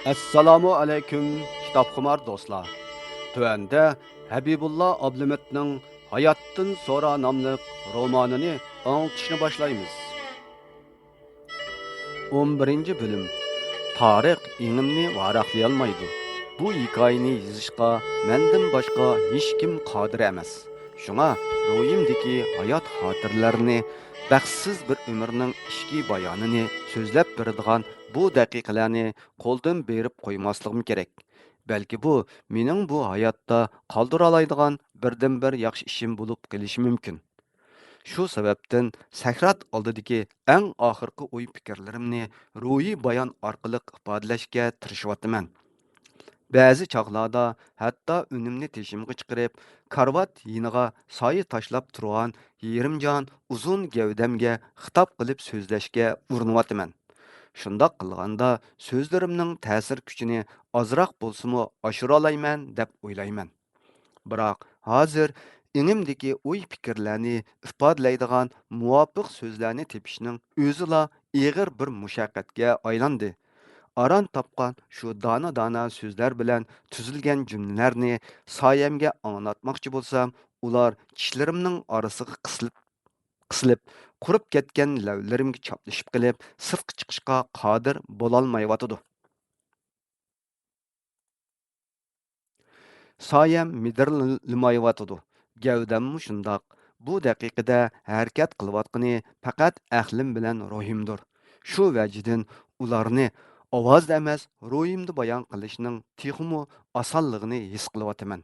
Assalomu alaykum kitobxumar do'stlar. Tuanda Habibulla Ablametning Hayotdan so'ra nomli romanini anglitishni boshlaymiz. 11 bölüm. Tarix eňimni varaqlayolmaydi. Bu hikoyani yozishga mendan boshqa hech kim qodir emas. Shunga ruhimdagi hayot xotiralarini, baxtsiz bir umrning ishki bayonini so'zlab beradigan bu daqiqalarni qo'ldan berib qo'ymasligim kerak. Balki bu mening bu hayotda qoldira oladigan birdan-bir yaxshi ishim bo'lib qolishi mumkin. Shu sababdan sakrat oldidagi eng oxirgi o'y fikrlarimni ruhiy bayon orqali ifodalashga tirishyapman. Ba'zi chog'larda hatto unimni teshimga chiqarib, karvat yiniga soya tashlab turgan yerimjon uzun gavdamga xitob qilib so'zlashga urinyapman. Shundoq qilganda so'zlarimning ta'sir kuchini ozroq bo'lsa-mu oshira olayman deb o'ylayman. Biroq hozir eňimdagi o'y fikrlarni ifodalaydigan muvofiq so'zlarni tepishning o'zila ig'ir bir mushaqqatga aylandi. Aran topgan shu dona so'zlar bilan tuzilgan jumlalarni soyamga anlatmoqchi bo'lsam, ular tishlarimning orasiga qisilib, qurib ketgan lavlarimga choplashib qilib, sirtqa chiqishga qodir bo'lolmayotidi. Soyam midirlimayotidi. Gavdammi shundoq. Bu daqiqada harakat qilayotgani faqat aqlim bilan ruhimdir. Shu vajdan ularni ovozda emas, ruhimda bayon qilishning texmi osonligini his qilyapman.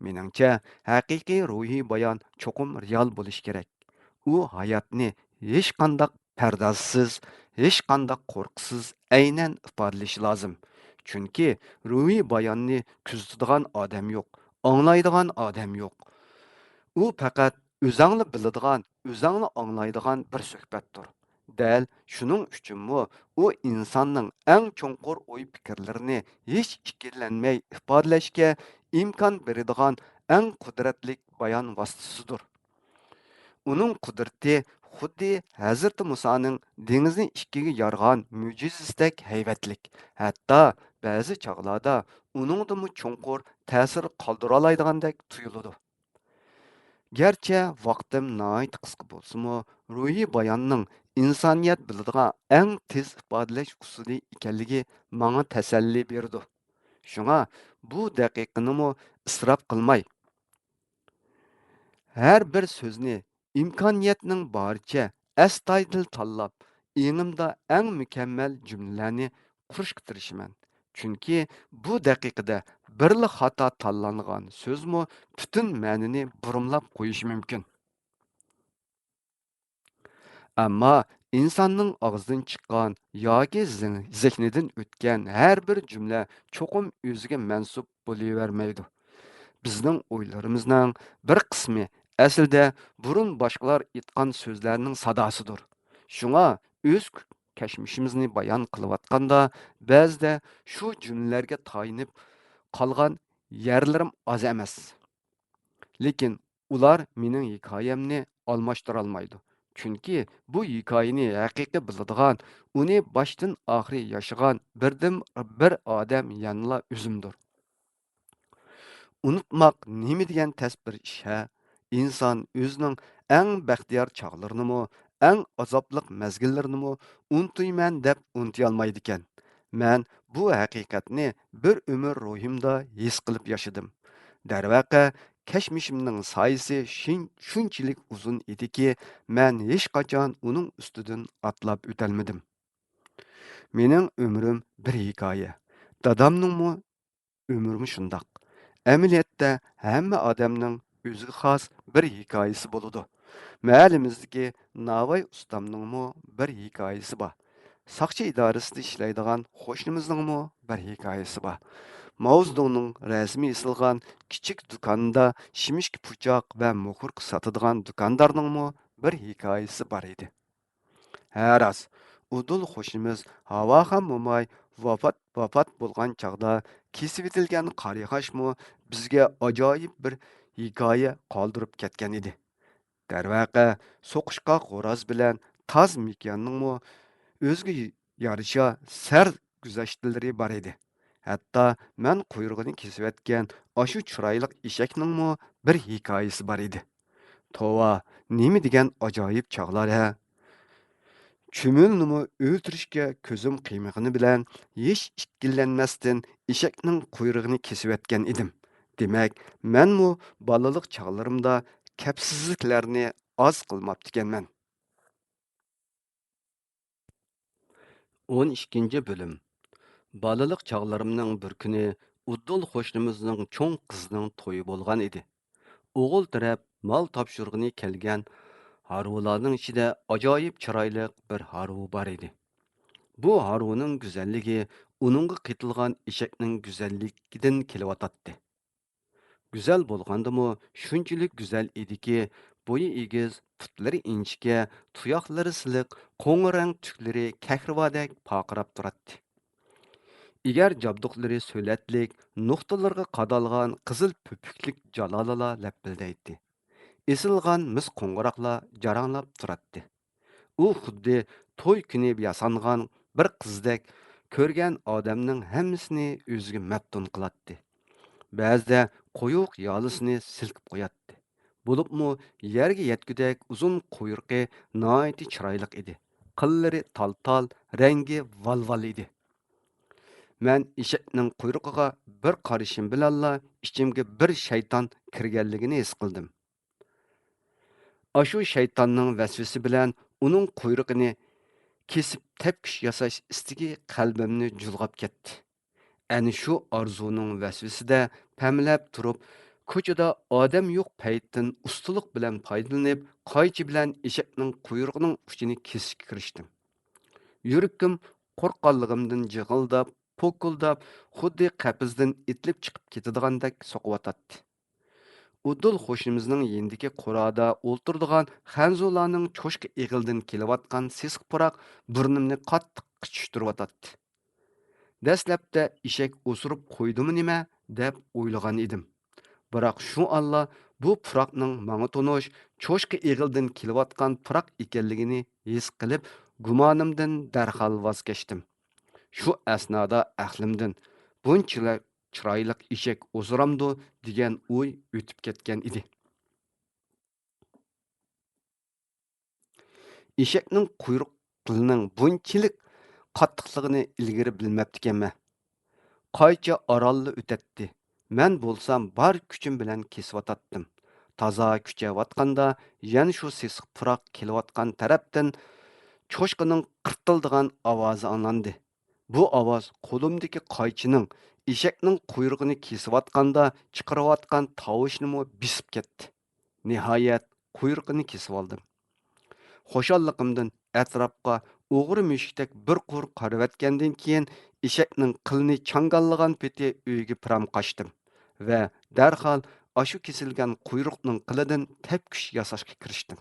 Meningcha, haqiqiy ruhiy bayon cho'qim real bo'lishi kerak. U hayotni hech qanday pardozsiz, hech qanday qo'rqsiz aynan ifodalashi lozim. Chunki ruhiy bayonni kuzatadigan odam yo'q, anglaydigan odam yo'q. U faqat o'zingni biladigan, o'zingni anglaydigan bir suhbatdir. Dal shuning uchunmi u insonning eng cho'nqur o'y fikrlarini hech ikkilanmay ifodalashga imkon beradigan eng qudratli bayon vositasidir. Uning qudrati xuddi Hazrati Musoning dengizni ikkiga yorgan mo'jizasidek haybatlik. Hatto ba'zi chog'larda uningdimi cho'nqur ta'sir qoldira oladigandak tuyuladi. Gerçi vaqtim nihoyat qisqa bo'lsa-mu, ruhiy bayonning insoniyat biladigan eng tez ifodalash usuli ekanligi menga tasalli berdi. Shunga bu daqiqanimi isrof qilmay, har bir so'zni imkoniyatning boricha astoydil tanlab, eňimda eng mukammal jumlalarni qurishga tirishaman. Chunki bu daqiqada birli xato tanlangan so'zmi butun ma'nini burumlab qo'yishi mumkin. Ammo insonning og'zidan chiqqan yoki zehnidan o'tgan har bir jumla cho'qim o'ziga mansub bo'lavermaydi. Bizning o'ylarimizning bir qismi aslida burun boshqalar aytgan so'zlarning sadosidir. Shunga o'z kashmishimizni bayon qilayotganda ba'zida shu jumlalarga tayinib qolgan yerlarim oz emas. Lekin ular mening hikoyamni almashtira olmaydi. Chunki bu hikoyani haqiqiy biladigan, uni boshdan oxiri yashagan birdim bir odam yanla o'zimdir. Unutmaq nima degan tez bir ish ha? Inson o'zining eng baxtiyor chog'larini, eng azobli mazgillarini unutmayman deb unuta olmaydi ekan. Men bu haqiqatni bir umr ruhimda his qilib yashadim. Darvaqa kashmishimning soyasi shunchalik uzun ediki, men hech qachon uning ustidan atlab o'tolmadim. Mening umrim bir hikoya. Dadamning umri shundoq. Əməliyyatda hamma odamning o'ziga xos bir hikoyasi bo'ladi. Mahallamizdagi Navoiy ustamningmi bir hikoyasi bor. Saqchi idorasida ishlaydigan qo'shnimizning bir hikoyasi bor. Mavzudning rasmi isilgan kichik do'konda shimishki puchoq va muhur sotadigan do'kondorning bir hikoyasi bor edi. Haras, udul qo'shnimiz Havoxon mo'may vafot bo'lgan chog'da kesib etilgan qarig'ashmi bizga ajoyib bir hikoya qoldirib ketgan edi. Darvaqa so'qishqoq g'o'roz bilan toz mekanning o'ziga yarasha sar guzashtlari bor edi. Hatto men quyrug'ini kesib etgan ashu chiroyli eshakningmi bir hikoyasi bor edi. Tova, nima degan ajoyib chog'lar ha. Chumulnimi o'ltirishga ko'zim qiymig'ini bilan hech ikkilanmasdan eshakning quyrug'ini kesib etgan edim. Demak, menmu balalik chog'larimda kapsizliklarni oz qilmabdikanman. 12 bölüm. Balalik çağlarımның bir күні Uddul qo'shnimizning cho'ng qizining to'yi bo'lgan edi. O'g'il taraf mol topshirg'ini kelgan harvularning ichida ajoyib chiroyli bir harvu bor edi. Bu harvuning go'zalligi uningga qitilgan eshakning go'zalligidan kelyotdi. Go'zal bo'lgandimi, shunchalik go'zal ediki, bo'yi egiz, putlari inchga, tuyoqlari siliq, qo'ng'ir rang tuklari kahrivadek paqirab turadi. Eğer jabduqlari söylətlik, nuqtalarga qadalgan qızıl pöpüklük jalalalar läppildəydi. Esilgan mis qo'ng'iroqlar jaranglab turadi. U xuddi to'y kuni yasangan bir qizdek ko'rgan odamning hammasini o'ziga maftun qiladi. Ba'zida qo'yuq yolisini silkib qo'yadi. Bo'libmi yerga yetgudek uzun quyruqi nihoyatda chiroyli edi. Qillari tal-tal, rangi val-val edi. Mən eshakning quyrug'iga bir qarashim bilanla ichimga bir shayton kirganligini his qildim. Ashu shaytonning vasvasi bilan uning quyrug'ini kesib tepkish yasash istigi qalbimni julg'ab ketdi. Ani shu orzuning vasvasida pamlab turib, ko'chada odam yo'q paytdan ustulik bilan foydalanib, qaychi bilan eshakning quyrug'ining uchini kesishga kirishdim. Yürükküm qo'rqqanligimdan jig'ildab, po'kildab, xuddi qapizdan itilib chiqib ketadigandak so'qiyotatdi. Udul qo'shnimizning yendiki qo'rada o'ltirdigan Xanzularning cho'shqa egildan kelayotgan sesiq puroq burnimni qattiq qichishtiryotdi. Dastlabda eshak o'sirib qo'ydimi nima deb o'ylagan edim. Biroq shu alla bu puroqning manga tonish cho'shqa egildan kelayotgan puroq ekanligini his qilib, gumonimdan darhol voz kechdim. Shu asnoda aqlimdan bunchalar chiroyli eshak o'ziramdi degan o'y o'tib ketgan edi. Eshakning quyruq qilining bunchalik qattiqligini ilgari bilmabdikanman. Qaycha orolni o'tadi. Men bo'lsam bor kuchim bilan kesiyotdim. Toza kuchayotganda yana shu sesiq puroq kelayotgan tarafdan cho'shqining qirtildigan ovozi anglandi. Bu ovoz qo'limdagi qaychining eshakning quyrug'ini kesiyotganda chiqarayotgan tovushnimi bisib ketdi. Nihoyat quyrug'ini kesib oldim. Xo'shalliqimdan atrofga o'g'ri mushukdek bir qur qaravatgandan keyin eshakning qilni changallagan peti uyga piram qochdim va darhol ashu kesilgan quyruqning qilidan tepkish yasashga kirishdim.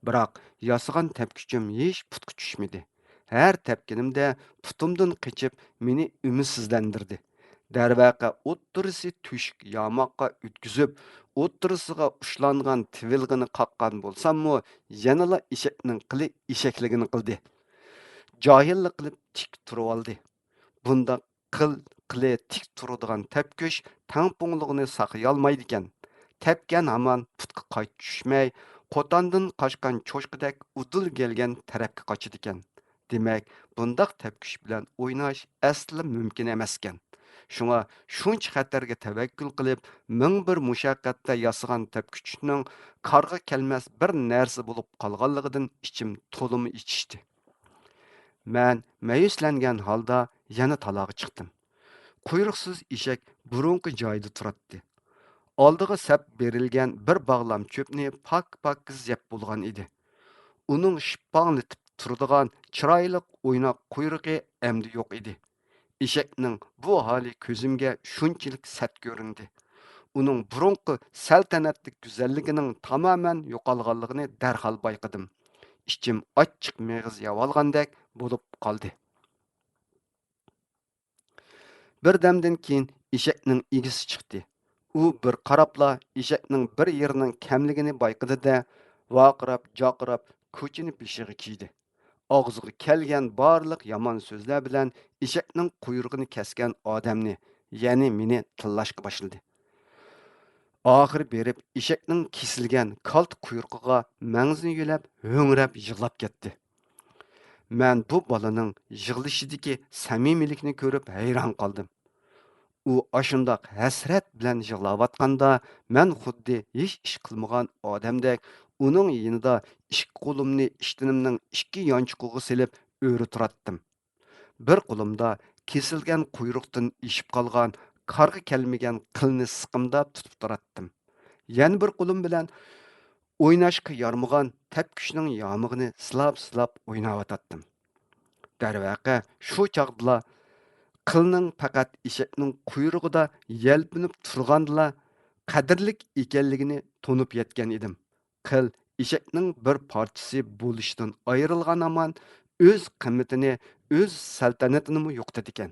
Biroq yasagan tepkichim hech putga tushmadi. Har tepkinimda putumdan qichib meni umidsizlantirdi. Darvaqa o'ttirisi tushuk yamoqqa o'tkizib, o'ttirisiga ushlangan tivilg'ini qaqqan bo'lsammi, yanala eshakning qili eshakligini qildi. Johillik qilib tik turib oldi. Bunda qili tik turadigan tepkish tangpunligini saqlayolmaydi ekan. Tepgan hamon putga qayt tushmay, qo'tondan qochgan cho'shqidek udul kelgan tarafga qochidi ekan. Demak, bundaq tepkish bilan o'ynash asli mumkin emas ekan. Shunga shuncha xatarga tavakkul qilib, ming bir mushaqqatda yasagan tepkichning qarg'a kelmas bir narsa bo'lib qolganligidan ichim to'limi ichishdi. Men ma'yuslangan holda yana taloga chiqdim. Quyruqsiz eshak burunqi joyida turadi. Oldiga sap berilgan bir bog'lam cho'pni pak-pak yeb bo'lgan edi. Uning shippanlatib turadigan chiroyli o'ynoq quyrug'i endi yo'q edi. Eshakning bu holi ko'zimga shunchalik sat ko'rindi. Uning burunqi saltanatli go'zalligining tamoman yo'qolganligini darhol bayqadim. İçim açıq mağız yavalğandek bo'lib qoldi. Bir damdan keyin eshakning egisi chiqdi. U bir qarabla eshakning bir yerining kamligini bayqadi-da, vaqirab, joqirab ko'chini beshiga kiydi. og'ziga kelgan barliq yomon so'zlar bilan eshakning quyrug'ini kesgan odamni, ya'ni meni tillashga boshladi. Oxiri berib eshakning kesilgan kalt quyrug'iga mangzini yo'lab, ho'ngrab yig'lab ketdi. Men bu bolaning yig'lashidagi samimiylikni ko'rib hayron qoldim. U ashundoq hasrat bilan yig'layotganda, men xuddi hech ish qilmagan odamdek uning yonida ikki qo'limni ishtinimning ikki yonchiqqiga silib o'ri turatdim. Bir qo'limda kesilgan quyruqdan ishib qolgan, qarg'i kelmagan qilni siqimdab tutib turatdim. Yana bir qo'lim bilan o'ynashga yarmagan tepkushning yomig'ini silab o'ynayotdim. Darvaqa shu chog'da qilning faqat eshakning quyrug'ida yelpinib turgandila qadrlik ekanligini to'nib yetgan edim. Qil eshakning bir parchasi bo'lishdan ayrilgan aman o'z qimmatini, o'z saltanatini yo'qotadi ekan.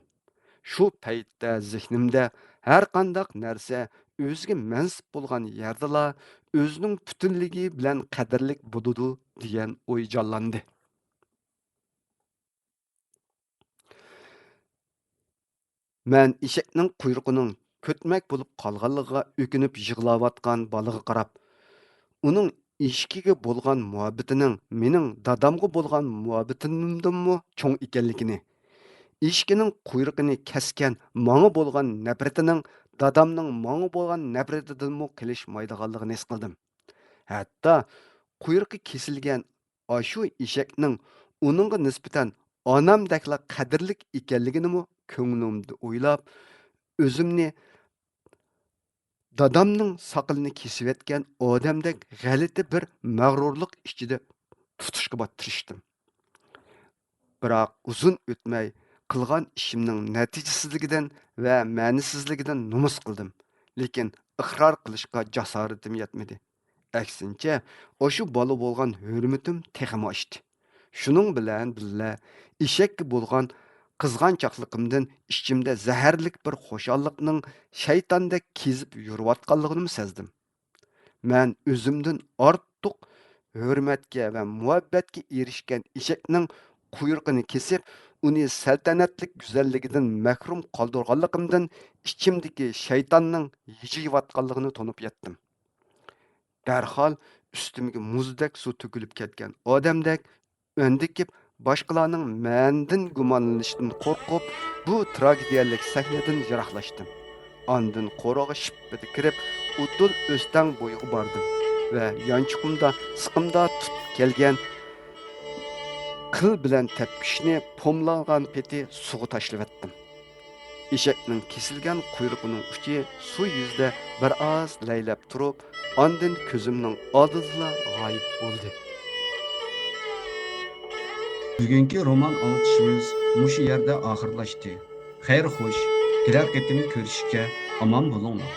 Shu paytda zihnimda har qanday narsa o'ziga mansub bo'lgan yerdala o'zining butunligi bilan qadrlik bo'ladi degan o'y jonlandi. Мен eshakning quyrug'ining ko'tmak bo'lib qolganligiga o'kinib yig'layotgan bolaga qarab, uning eshkiga bo'lgan muhabbatining mening dadamga bo'lgan muhabbatimdanmi cho'ng ekanligini, eshkining quyrug'ini kesgan manga bo'lgan nafratining dadamning manga bo'lgan nafratidanmi qilishmaydiganligini his qildim. Hatto quyrug'i kesilgan ashu eshakning uningga nisbatan onamdakla qadrlik ekanligini ko'nglimda o'ylab, o'zimni dadamning soqilini kesayotgan odamdek g'alati bir mag'rurlik ichida tutishga tirishdim. Biroq uzun o'tmay qilgan ishimning natijasizligidan va ma'nisizligidan numus qildim. Lekin iqror qilishga jasoratim yetmadi. Aksincha, o'sha bola bo'lgan hurmatim texmo oshdi. Shuning bilan birga eshakka bo'lgan qizg'anchoqligimdan ichimda zaharlik bir xushallikning shaytondek kezib yurayotganligini sezdim. Men o'zimdan ortiq hurmatga va muhabbatga erishgan eshakning quyrug'ini kesib, uni saltanatlik go'zalligidan mahrum qoldirganligimdan ichimdagi shaytonning yijiyotganligini to'nib yetdim. Darhol ustimga muzdek suv to'kilib ketgan odamdek o'ndikib boshqalarning mendan gumonlanishidan qo'rqib bu tragediyalik sahnadan yiroqlashdim. Ondan qo'rg'a shippada kirib utul o'stang bo'yiga bordim va yonchiqimda siqimda tutib kelgan qil bilan tepkishni pomlagan peti suvga tashlavatdim. Eshakning kesilgan quyrug'ining uchi suv yuzida bir oz laylab turib, ondan ko'zimning oldida g'oyib bo'ldi. Bugungi roman anlatışımız mushu yerda oxirlashdi. Xayr xo'sh, kelar qitim ko'rishishga omon bo'linglar.